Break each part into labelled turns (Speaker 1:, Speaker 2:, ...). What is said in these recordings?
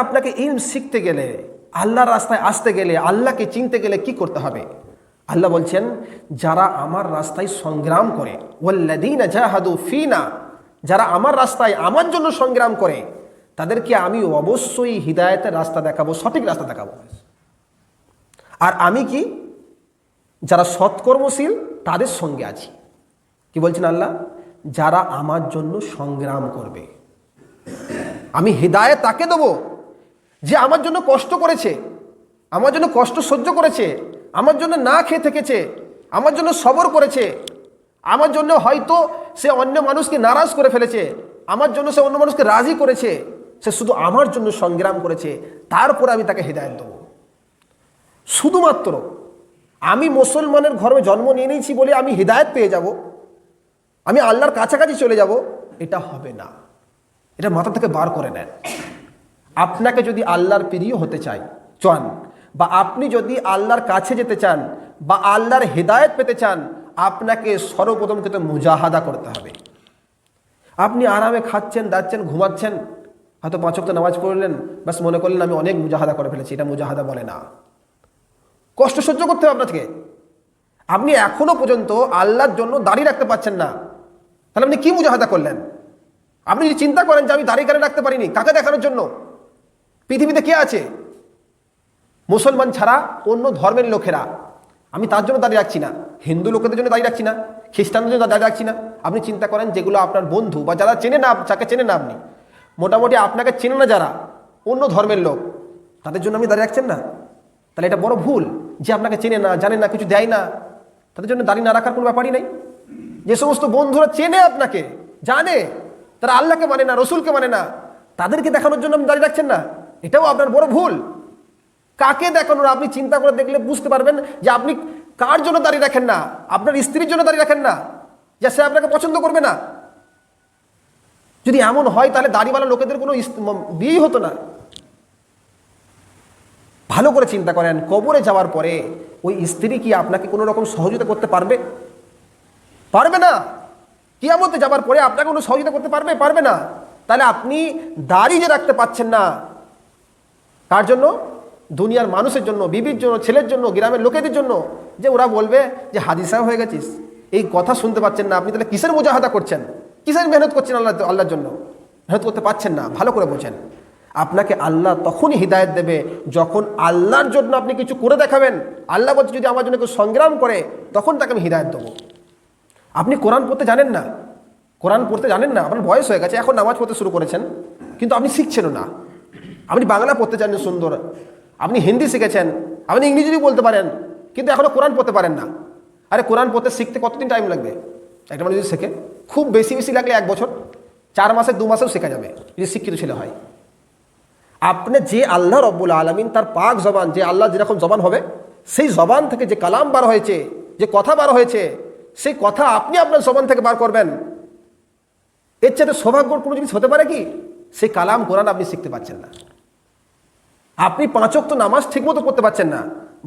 Speaker 1: আপনাকে ইলম শিখতে গেলে, আল্লাহর রাস্তায় আসতে গেলে, আল্লাহকে চিনতে গেলে কি করতে হবে? আল্লাহ বলছেন, যারা আমার রাস্তায় সংগ্রাম করে, ওয়াল্লাযীনা জাহাদু ফিনা, যারা আমার রাস্তায় আমার জন্য সংগ্রাম করে, তাদেরকে আমি অবশ্যই হিদায়াতের রাস্তা দেখাবো, সঠিক রাস্তা দেখাবো। আর আমি কি, যারা সৎকর্মশীল তাদের সঙ্গে আছি। কি বলছেন আল্লাহ? যারা আমার জন্য সংগ্রাম করবে, আমি হিদায়াত তাকে দেবো যে আমার জন্য কষ্ট করেছে, আমার জন্য কষ্ট সহ্য করেছে, আমার জন্য না খেয়ে থেকেছে, আমার জন্য সবর করেছে, আমার জন্য হয়তো সে অন্য মানুষকে নারাজ করে ফেলেছে, আমার জন্য সে অন্য মানুষকে রাজি করেছে, সে শুধু আমার জন্য সংগ্রাম করেছে, তারপরে আমি তাকে হিদায়াত দেবো। শুধুমাত্র আমি মুসলমানের ঘরে জন্ম নিয়ে নিয়েছি বলে আমি হিদায়াত পেয়ে যাব, আমি আল্লাহর কাছাকাছি চলে যাব, এটা হবে না। এটা মাথা থেকে বার করে নেন। আপনাকে যদি আল্লাহর প্রিয় হতে চান, বা আপনি যদি আল্লাহর কাছে যেতে চান, বা আল্লাহর হিদায়াত পেতে চান, আপনাকে সর্বপ্রথম কিন্তু মুজাহাদা করতে হবে। আপনি আরামে খাচ্ছেন, দাচ্ছেন, ঘুমাচ্ছেন, হয়তো 5 ওয়াক্ত নামাজ পড়লেন, বাস মনে করলেন আমি অনেক মুজাহাদা করে ফেলেছি। এটা মুজাহাদা বলে না। কষ্ট সহ্য করতে হবে আপনাকে। আপনি এখনো পর্যন্ত আল্লাহর জন্য দাড়ি রাখতে পারছেন না, তাহলে আপনি কি মুজাহাদা করলেন? আপনি যদি চিন্তা করেন যে আমি দাড়ি কেন রাখতে পারিনি, কাকে দেখানোর জন্য? পৃথিবীতে কে আছে মুসলমান ছাড়া? অন্য ধর্মের লোকেরা। আমি তার জন্য দাঁড়িয়ে রাখছি না, হিন্দু লোকেদের জন্য দাঁড়িয়ে রাখছি না, খ্রিস্টানদের জন্য দাঁড়িয়ে রাখছি না। আপনি চিন্তা করেন যেগুলো আপনার বন্ধু বা যারা চেনে না, যাকে চেনে না আপনি, মোটামুটি আপনাকে চেনে না যারা, অন্য ধর্মের লোক, তাদের জন্য আপনি দাঁড়িয়ে রাখছেন না? তাহলে এটা বড় ভুল। যে আপনাকে চেনে না, জানে না, কিছু দেয় না, তাদের জন্য দাঁড়িয়ে না রাখার কোনো ব্যাপারই নেই। যে সমস্ত বন্ধুরা চেনে আপনাকে, জানে, তারা আল্লাহকে মানে না, রসুলকে মানে না, তাদেরকে দেখানোর জন্য আপনি দাঁড়িয়ে রাখছেন না, এটাও আপনার বড় ভুল। কাকে দেখানোর আপনি চিন্তা করে দেখলে বুঝতে পারবেন যে আপনি কার জন্য দাঁড়িয়ে রাখেন না। আপনার স্ত্রীর জন্য দাঁড়িয়ে রাখেন না, যে সে আপনাকে পছন্দ করবে না। যদি এমন হয় তাহলে দাড়িওয়ালা লোকেদের কোনো বিয়েই হতো না। ভালো করে চিন্তা করেন, কবরে যাওয়ার পরে ওই স্ত্রী কি আপনাকে কোনো রকম সহযোগিতা করতে পারবে? পারবে না। কিয়ামতে যাবার পরে আপনাকে কোনো সহযোগিতা করতে পারবে? পারবে না। তাহলে আপনি দাড়ি যে রাখতে পাচ্ছেন না, কার জন্য? দুনিয়ার মানুষের জন্য, বিবির জন্য, ছেলের জন্য, গ্রামের লোকেদের জন্য, যে ওরা বলবে যে হাজি সাহেব হয়ে গেছিস। এই কথা শুনতে পাচ্ছেন না আপনি, তাহলে কিসের মুজাহাদা করছেন? কিসের মেহনত করছেন আল্লাহর জন্য? মেহনত করতে পাচ্ছেন না। ভালো করে বোঝেন, আপনাকে আল্লাহ তখনই হিদায়াত দেবে যখন আল্লাহর জন্য আপনি কিছু করে দেখাবেন। আল্লাহ বলছে যদি আমার জন্য কেউ সংগ্রাম করে, তখন তাকে আমি হিদায়াত দেবো। আপনি কোরআন পড়তে জানেন না, কোরআন পড়তে জানেন না, আপনার বয়স হয়ে গেছে, এখন নামাজ পড়তে শুরু করেছেন, কিন্তু আপনি শিখছেনও না। আপনি বাংলা পড়তে জানেন সুন্দর, আপনি হিন্দি শিখেছেন, আপনি ইংরেজি বলতে পারেন, কিন্তু এখনও কোরআন পড়তে পারেন না। আরে কোরআন পড়তে শিখতে কতদিন টাইম লাগবে? একটা মানুষ যদি শেখে, খুব বেশি লাগলে 1 বছর, 4 মাসে, 2 মাসেও শেখা যাবে যদি শিক্ষিত ছেলে হয়। আপনি যে আল্লাহ রব্বুল আলামিন তার পাক জবান, যে আল্লাহ যেরকম জবান হবে, সেই জবান থেকে যে কালাম বার হয়েছে, যে কথা বার হয়েছে, সেই কথা আপনি আপনার জবান থেকে বার করবেন। এর চেয়ে সৌভাগ্যর কোনো জিনিস হতে পারে কি? সেই কালাম কোরআন আপনি শিখতে পাচ্ছেন না। আপনি 5 ওয়াক্ত নামাজ ঠিকমতো পড়তে পারছেন না।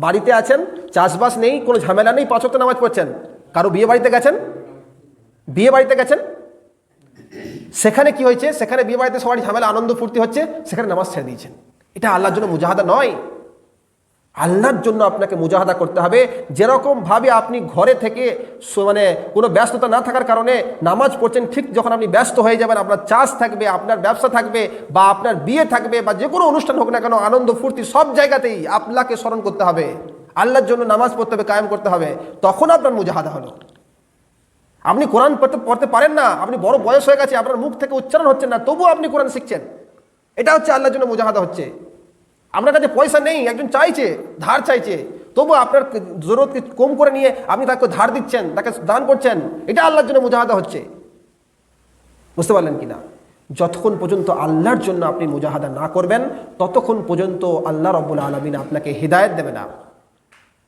Speaker 1: বাড়িতে আছেন, চাষবাস নেই, কোনো ঝামেলা নেই, 5 ওয়াক্ত নামাজ পড়ছেন। কারো বিয়ে বাড়িতে গেছেন, সেখানে কি হয়েছে? সেখানে বিয়ে বাড়িতে সবাই ঝামেলা, আনন্দ ফুর্তি হচ্ছে, সেখানে নামাজ ছেড়ে দিয়েছেন। এটা আল্লাহর জন্য মুজাহাদা নয়। আল্লাহর জন্য আপনাকে মুজাহাদা করতে হবে। যেরকম ভাবে আপনি ঘরে থেকে মানে কোনো ব্যস্ততা না থাকার কারণে নামাজ পড়ছেন, ঠিক যখন আপনি ব্যস্ত হয়ে যাবেন, আপনার চাষ থাকবে, আপনার ব্যবসা থাকবে, বা আপনার বিয়ে থাকবে, বা যে কোনো অনুষ্ঠান হোক না কেন, আনন্দ ফুর্তি সব জায়গাতেই আল্লাহকে স্মরণ করতে হবে, আল্লাহর জন্য নামাজ পড়তে হবে, কায়েম করতে হবে, তখন আপনার মুজাহাদা হলো। আপনি কোরআন পড়তে পারেন না, আপনি বড় বয়স হয়ে গেছে, আপনার মুখ থেকে উচ্চারণ হচ্ছে না, তবুও আপনি কোরআন শিখছেন, এটা হচ্ছে আল্লাহর জন্য মুজাহাদা হচ্ছে। আপনার কাছে পয়সা নেই, একজন চাইছে, ধার চাইছে, তবু আপনার জরুরতকে কম করে নিয়ে আপনি তাকে ধার দিচ্ছেন, তাকে দান করছেন, এটা আল্লাহর জন্য মুজাহাদা হচ্ছে। বুঝতে পারলেন কিনা? যতক্ষণ পর্যন্ত আল্লাহর জন্য আপনি মুজাহাদা না করবেন, ততক্ষণ পর্যন্ত আল্লাহ রাব্বুল আলামিন আপনাকে হিদায়াত দেবে না।